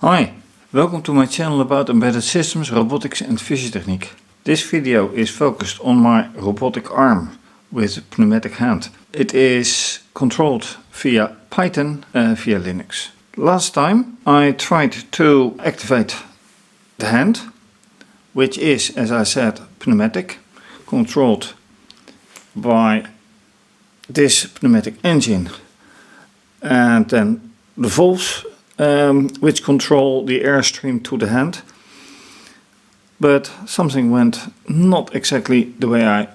Hi, welcome to my channel about embedded systems, robotics and fischertechnik. This video is focused on my robotic arm with a pneumatic hand. It is controlled via Python via Linux. Last time I tried to activate the hand, which is, as I said, pneumatic, controlled by this pneumatic engine and then the valves which control the airstream to the hand. But something went not exactly the way I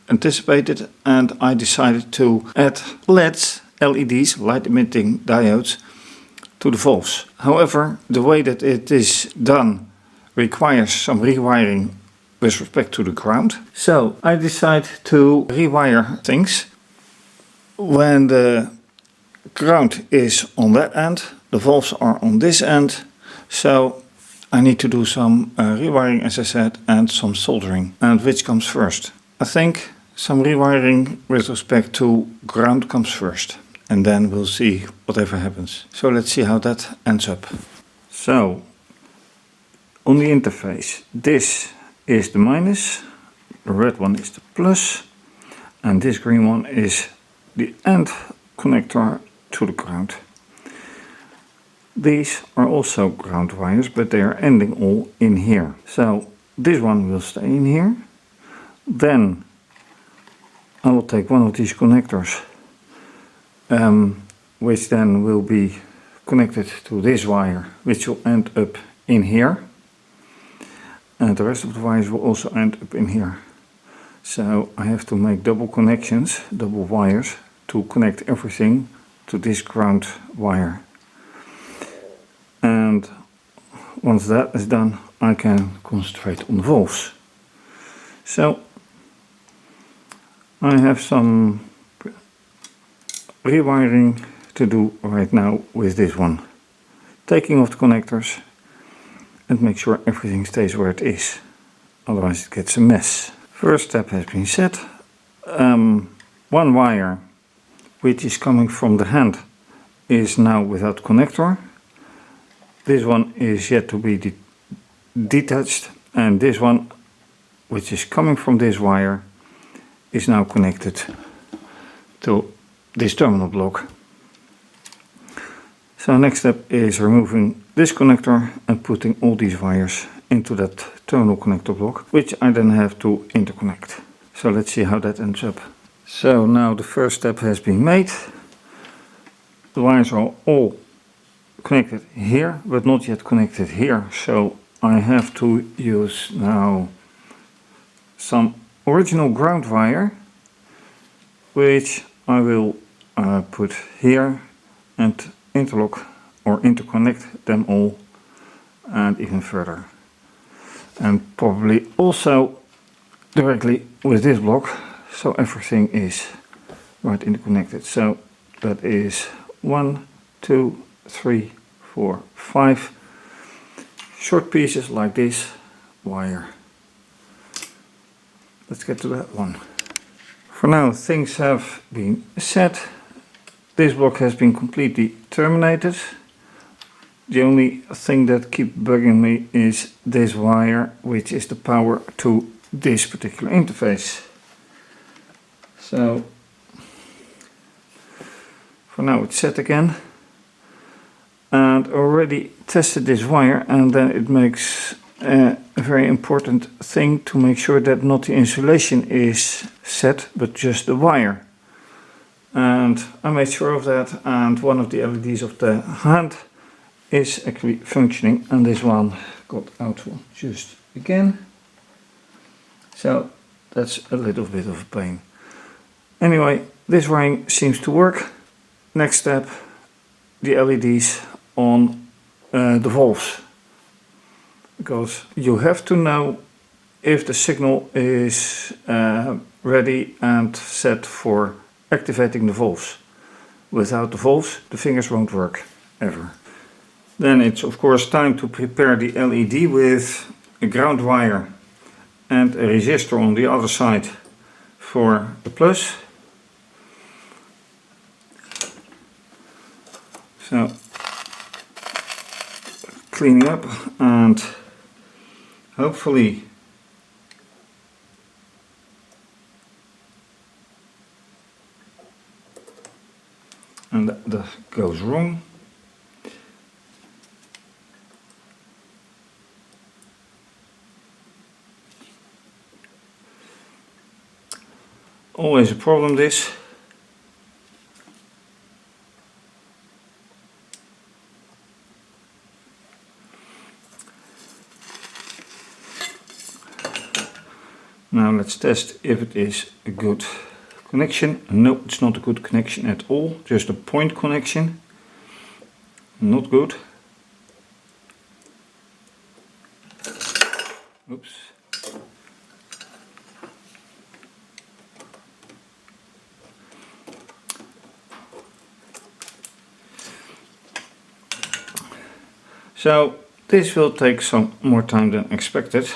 anticipated, and I decided to add LEDs, light emitting diodes, to the valves. However, the way that it is done requires some rewiring with respect to the ground. So I decided to rewire things. When the ground is on that end, the valves are on this end, so I need to do some rewiring, as I said, and some soldering. And which comes first? I think some rewiring with respect to ground comes first, and then we'll see whatever happens. So let's see how that ends up. So on the interface, this is the minus, the red one is the plus, and this green one is the end connector to the ground. These are also ground wires, but they are ending all in here. So this one will stay in here. Then I will take one of these connectors, which then will be connected to this wire, which will end up in here. And the rest of the wires will also end up in here. So I have to make double connections, double wires, to connect everything to this ground wire. And once that is done, I can concentrate on the valves. So I have some rewiring to do right now with this one. Taking off the connectors and make sure everything stays where it is. Otherwise it gets a mess. First step has been set. One wire, which is coming from the hand, is now without connector. This one is yet to be detached, and this one, which is coming from this wire, is now connected to this terminal block. So next step is removing this connector and putting all these wires into that terminal connector block, which I then have to interconnect. So let's see how that ends up. So now the first step has been made. The wires are all connected here, but not yet connected here. So I have to use now some original ground wire, which I will put here and interlock or interconnect them all and even further. And probably also directly with this block, so everything is right interconnected. So that is 1, 2, 3, 4, 5 short pieces like this wire. Let's get to that one. For now things have been set. This block has been completely terminated. The only thing that keeps bugging me is this wire, which is the power to this particular interface. So for now it's set again. And already tested this wire, and then it makes a very important thing to make sure that not the insulation is set, but just the wire. And I made sure of that, and one of the LEDs of the hand is actually functioning, and this one got out just again. So that's a little bit of a pain. Anyway, this wiring seems to work. Next step, the LEDs on the valves, because you have to know if the signal is ready and set for activating the valves. Without the valves, the fingers won't work ever. Then it's of course time to prepare the LED with a ground wire and a resistor on the other side for the plus. So cleaning up, and hopefully and that goes wrong. Always a problem this. Now let's test if it is a good connection. No, it's not a good connection at all, just a point connection. Not good. Oops. So this will take some more time than expected,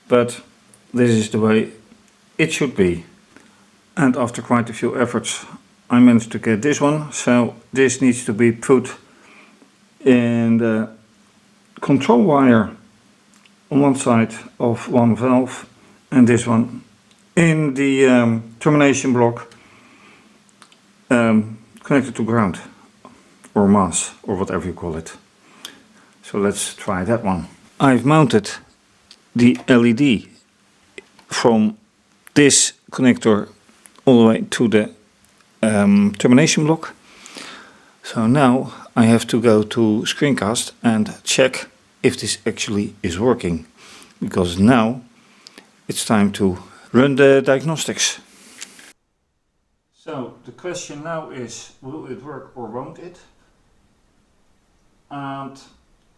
but this is the way it should be. And after quite a few efforts I managed to get this one, so this needs to be put in the control wire on one side of one valve, and this one in the termination block connected to ground or mass or whatever you call it. So let's try that one. I've mounted the LED from this connector all the way to the termination block. So now I have to go to screencast and check if this actually is working, because now it's time to run the diagnostics. So the question now is, will it work or won't it? And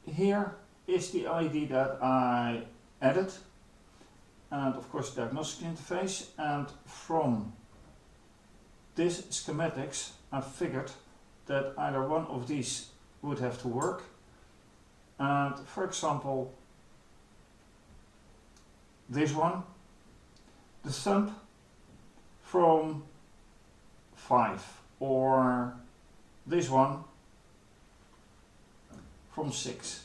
here is the ID that I added, and of course the diagnostic interface, and from this schematics I figured that either one of these would have to work. And for example, this one, the thumb from 5, or this one from 6.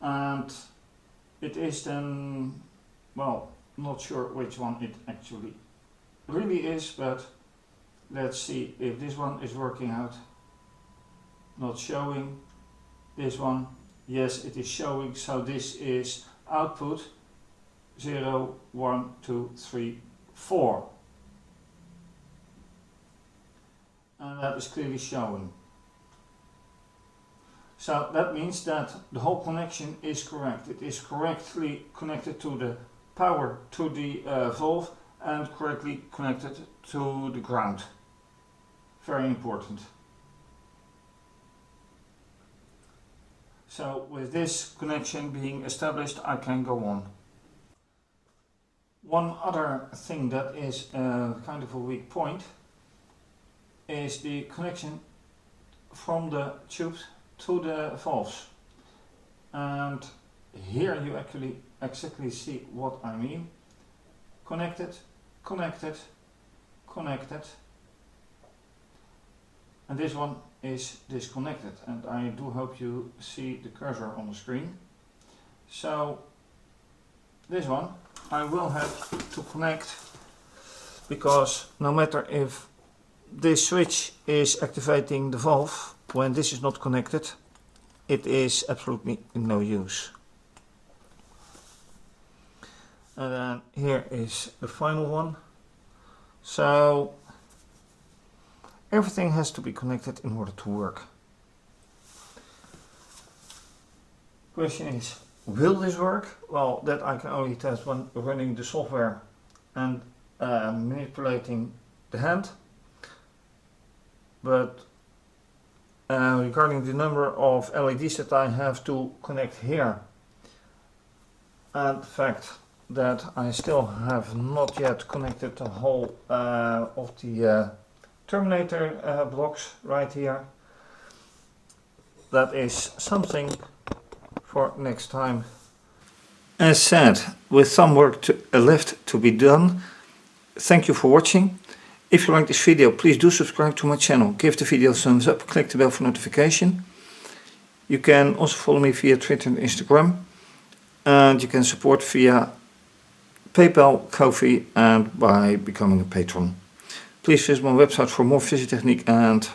And it is then, well, not sure which one it actually really is, but let's see if this one is working out. Not showing. This one, yes, it is showing. So this is output 0, 1, 2, 3, 4. And that is clearly showing. So that means that the whole connection is correct. It is correctly connected to the power to the valve and correctly connected to the ground. Very important. So with this connection being established, I can go on. One other thing that is kind of a weak point is the connection from the tubes to the valves. And here you actually exactly see what I mean. Connected, connected, connected. And this one is disconnected, and I do hope you see the cursor on the screen. So this one I will have to connect, because no matter if this switch is activating the valve, when this is not connected, it is absolutely no use. And then here is the final one. So everything has to be connected in order to work. Question is, will this work? Well, that I can only test when running the software and manipulating the hand. But regarding the number of LEDs that I have to connect here, and the fact that I still have not yet connected the whole of the terminator blocks right here, that is something for next time. As said, with some work left to be done, thank you for watching. If you like this video, please do subscribe to my channel, give the video a thumbs up, click the bell for notification. You can also follow me via Twitter and Instagram, and you can support via PayPal, Ko-fi, and by becoming a patron. Please visit my website for more fischertechnik and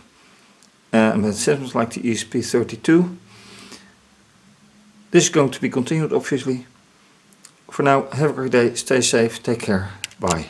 embedded systems like the ESP32. This is going to be continued, obviously. For now, have a great day, stay safe, take care, bye.